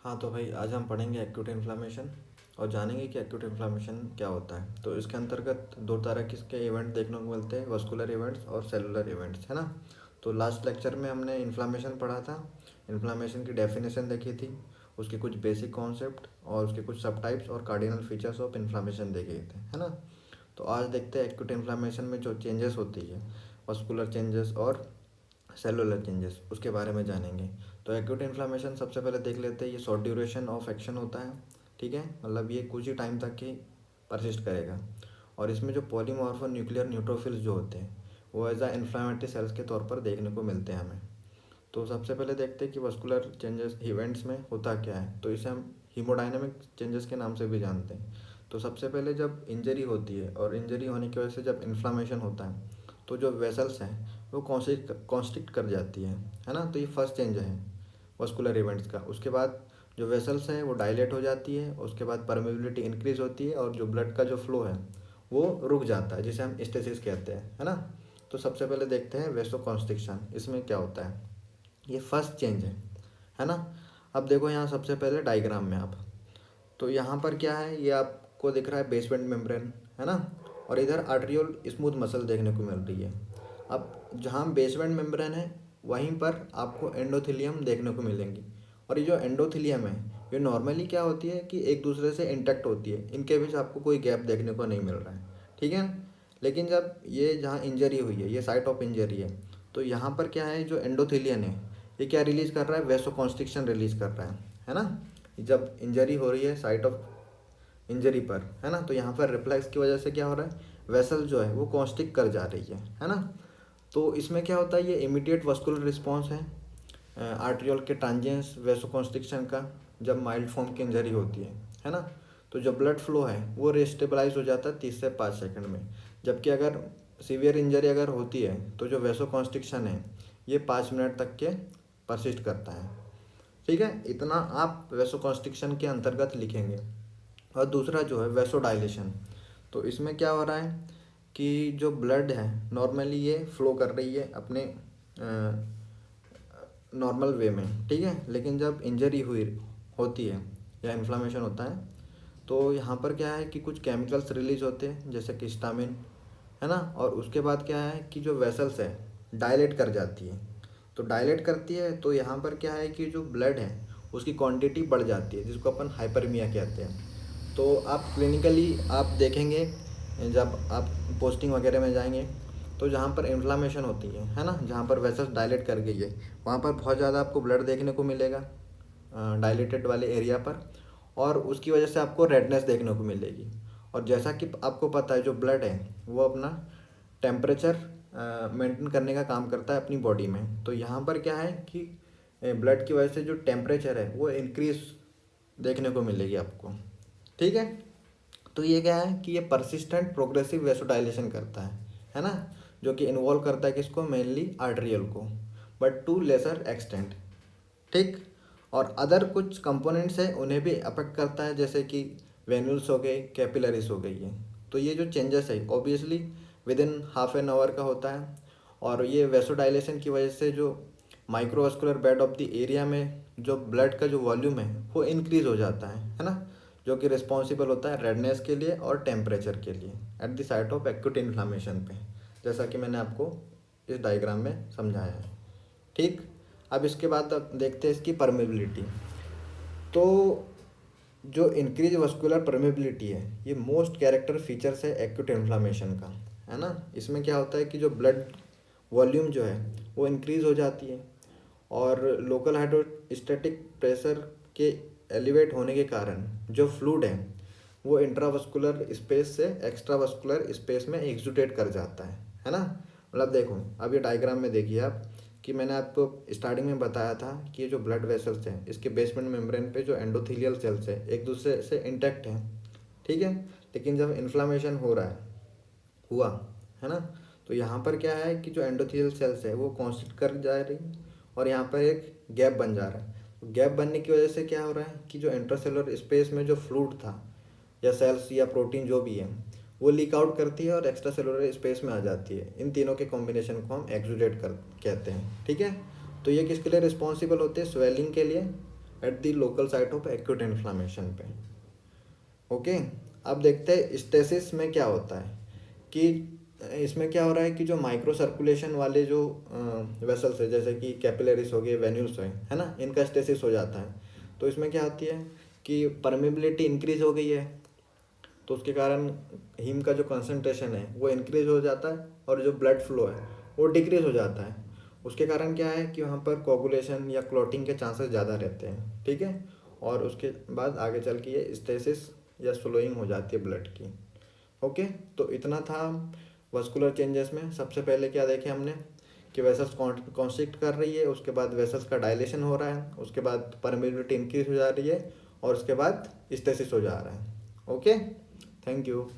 हाँ तो भाई आज हम पढ़ेंगे एक्यूट इन्फ्लामेशन और जानेंगे कि एक्यूट इन्फ्लामेशन क्या होता है। तो इसके अंतर्गत दो तरह के इवेंट देखने को मिलते हैं, वस्कुलर इवेंट्स और सेलुलर इवेंट्स, है ना। तो लास्ट लेक्चर में हमने इन्फ्लामेशन पढ़ा था, इन्फ्लामेशन की डेफिनेशन देखी थी, उसके कुछ बेसिक कॉन्सेप्ट और उसके कुछ सब टाइप्स और कार्डिनल फीचर्स ऑफ इन्फ्लामेशन देखे थे, है ना। तो आज देखते हैं एक्यूट इन्फ्लामेशन में जो चेंजेस होती है, वस्कुलर चेंजेस और सेलुलर चेंजेस, उसके बारे में जानेंगे। तो एक्यूट इन्फ्लामेशन सबसे पहले देख लेते हैं। ये शॉर्ट ड्यूरेशन ऑफ एक्शन होता है, ठीक है, मतलब ये कुछ ही टाइम तक ही परसिस्ट करेगा। और इसमें जो पॉलीमॉर्फो न्यूक्लियर न्यूट्रोफिल्स जो होते हैं वो एज आ इन्फ्लामेटरी सेल्स के तौर पर देखने को मिलते हैं हमें। तो सबसे पहले देखते हैं कि वस्कुलर चेंजेस इवेंट्स में होता क्या है। तो इसे हम हीमोडायनेमिक चेंजेस के नाम से भी जानते हैं। तो सबसे पहले जब इंजरी होती है और इंजरी होने की वजह से जब इन्फ्लामेशन होता है तो जो वेसल्स हैं वो कॉन्स्ट्रिक्ट कर जाती है ना। तो ये फर्स्ट चेंज है वस्कुलर इवेंट्स का। उसके बाद जो वेसल्स हैं वो डायलेट हो जाती है, उसके बाद परमेबिलिटी इंक्रीज होती है और जो ब्लड का जो फ्लो है वो रुक जाता है, जिसे हम स्टेसिस कहते हैं, है ना। तो सबसे पहले देखते हैं वेसो कॉन्स्ट्रिक्शन, इसमें क्या होता है। ये फर्स्ट चेंज है ना। अब देखो यहाँ सबसे पहले डायग्राम में आप, तो यहाँ पर क्या है, ये आपको दिख रहा है बेसमेंट मेम्ब्रेन, है ना। और इधर आर्ट्रियोल स्मूथ मसल देखने को मिल रही है। अब जहाँ बेसमेंट मेम्ब्रेन है वहीं पर आपको एंडोथेलियम देखने को मिलेंगी। और ये जो एंडोथेलियम है ये नॉर्मली क्या होती है कि एक दूसरे से इंटैक्ट होती है, इनके बीच आपको कोई गैप देखने को नहीं मिल रहा है, ठीक है। लेकिन जब ये जहाँ इंजरी हुई है, ये साइट ऑफ इंजरी है, तो यहाँ पर क्या है, जो एंडोथेलियन है ये क्या रिलीज कर रहा है, वेसोकॉन्स्ट्रिक्शन रिलीज कर रहा है ना। जब इंजरी हो रही है साइट ऑफ इंजरी पर, है ना, तो यहाँ पर रिफ्लेक्स की वजह से क्या हो रहा है, वेसल जो है वो कॉन्स्ट्रिक्ट कर जा रही है ना। तो इसमें क्या होता है, ये इमीडिएट वस्कुलर रिस्पॉन्स है आर्ट्रियोल के ट्रांजिएंस वेसोकॉन्स्ट्रिक्शन का, जब माइल्ड फॉर्म की इंजरी होती है ना। तो जो ब्लड फ्लो है वो रिस्टेबलाइज हो जाता है 30 से 5 सेकंड में। जबकि अगर सीवियर इंजरी अगर होती है तो जो वेसोकॉन्स्ट्रिक्शन है ये 5 मिनट तक के परसिस्ट करता है, ठीक है। इतना आप वेसोकॉन्स्ट्रिक्शन के अंतर्गत लिखेंगे। और दूसरा जो है वेसोडाइलेशन, तो इसमें क्या हो रहा है कि जो ब्लड है नॉर्मली ये फ्लो कर रही है अपने नॉर्मल वे में, ठीक है। लेकिन जब इंजरी हुई होती है या इन्फ्लामेशन होता है तो यहाँ पर क्या है कि कुछ केमिकल्स रिलीज होते हैं जैसे कि हिस्टामिन, है ना। और उसके बाद क्या है कि जो वेसल्स है डायलेट कर जाती है। तो डायलेट करती है तो यहाँ पर क्या है कि जो ब्लड है उसकी क्वांटिटी बढ़ जाती है, जिसको अपन हाइपरमिया कहते हैं। तो आप क्लिनिकली आप देखेंगे जब आप पोस्टिंग वगैरह में जाएंगे तो जहाँ पर इन्फ्लामेशन होती है ना, जहाँ पर वेसल्स डायलेट कर गई है वहाँ पर बहुत ज़्यादा आपको ब्लड देखने को मिलेगा डायलेटेड वाले एरिया पर, और उसकी वजह से आपको रेडनेस देखने को मिलेगी। और जैसा कि आपको पता है जो ब्लड है वो अपना टेम्परेचर मेंटेन करने का काम करता है अपनी बॉडी में। तो यहाँ पर क्या है कि ब्लड की वजह से जो टेम्परेचर है वो इंक्रीज देखने को मिलेगी आपको, ठीक है। तो ये क्या है कि ये परसिस्टेंट प्रोग्रेसिव वेसोडाइलेशन करता है ना, जो कि इन्वॉल्व करता है किसको, मेनली आर्टरियल को, बट टू लेसर एक्सटेंट, ठीक। और अदर कुछ कंपोनेंट्स हैं उन्हें भी अफेक्ट करता है, जैसे कि वेन्यूल्स हो गए, कैपिलरीज हो गई है। तो ये जो चेंजेस है obviously with in half an hour का होता है। और ये वेसोडाइलेशन की वजह से जो microvascular bed of the area में जो ब्लड का जो वॉल्यूम है वो इंक्रीज हो जाता है ना, जो कि रिस्पॉन्सिबल होता है रेडनेस के लिए और टेम्परेचर के लिए at the site of acute inflammation पे, जैसा कि मैंने आपको इस डायग्राम में समझाया है, ठीक। अब इसके बाद देखते हैं इसकी परमेबिलिटी। तो जो इंक्रीज वस्कुलर परमेबिलिटी है ये मोस्ट कैरेक्टर फीचर्स है एक्यूट इन्फ्लामेशन का, है ना। इसमें क्या होता है कि जो ब्लड वॉल्यूम जो है वो इंक्रीज हो जाती है, और लोकल हाइड्रोस्टैटिक प्रेशर के एलिवेट होने के कारण जो फ्लूइड है वो इंट्रावस्कुलर स्पेस से एक्स्ट्रावस्कुलर स्पेस में एक्सुडेट कर जाता है ना। मतलब देखो अब ये डायग्राम में देखिए आप कि मैंने आपको स्टार्टिंग में बताया था कि ये जो ब्लड वेसल्स हैं इसके बेसमेंट मेम्ब्रेन पे जो एंडोथेलियल सेल्स है एक दूसरे से इंटैक्ट हैं, ठीक है। लेकिन जब इन्फ्लामेशन हो रहा हुआ है ना, तो यहाँ पर क्या है कि जो एंडोथेलियल सेल्स है वो कॉन्स्ट्रिक्ट कर जा रही और यहाँ पर एक गैप बन जा रहा है। तो गैप बनने की वजह से क्या हो रहा है कि जो इंट्रासेलुलर स्पेस में जो फ्लूइड था या सेल्स या प्रोटीन जो भी है वो लीक आउट करती है और एक्स्ट्रा सेलुलर स्पेस में आ जाती है। इन तीनों के कॉम्बिनेशन को हम एक्सुडेट कर कहते हैं, ठीक है। तो ये किसके लिए रिस्पॉन्सिबल होते हैं, स्वेलिंग के लिए, at the local site of acute inflammation पे। ओके, अब देखते हैं स्टेसिस में क्या होता है कि इसमें क्या हो रहा है कि जो माइक्रो सर्कुलेशन वाले जो वेसल्स है, जैसे कि कैपिलरीज हो गए, वेन्यूल्स है ना, इनका स्टेसिस हो जाता है। तो इसमें क्या होती है कि परमेबिलिटी इंक्रीज हो गई है, तो उसके कारण हीम का जो कंसंट्रेशन है वो इंक्रीज हो जाता है और जो ब्लड फ्लो है वो डिक्रीज हो जाता है। उसके कारण क्या है कि वहाँ पर कोगुलेशन या क्लॉटिंग के चांसेस ज़्यादा रहते हैं, ठीक है। और उसके बाद आगे चल के ये स्टेसिस या स्लोइंग हो जाती है ब्लड की। ओके, तो इतना था वस्कुलर चेंजेस में। सबसे पहले क्या देखे हमने कि वेसल्स कॉन्स्ट्रिक्ट कर रही है, उसके बाद वेसल्स का डायलेशन हो रहा है, उसके बाद परमेबिलिटी इंक्रीज हो जा रही है और उसके बाद स्टेसिस हो जा रहा है। Okay, thank you.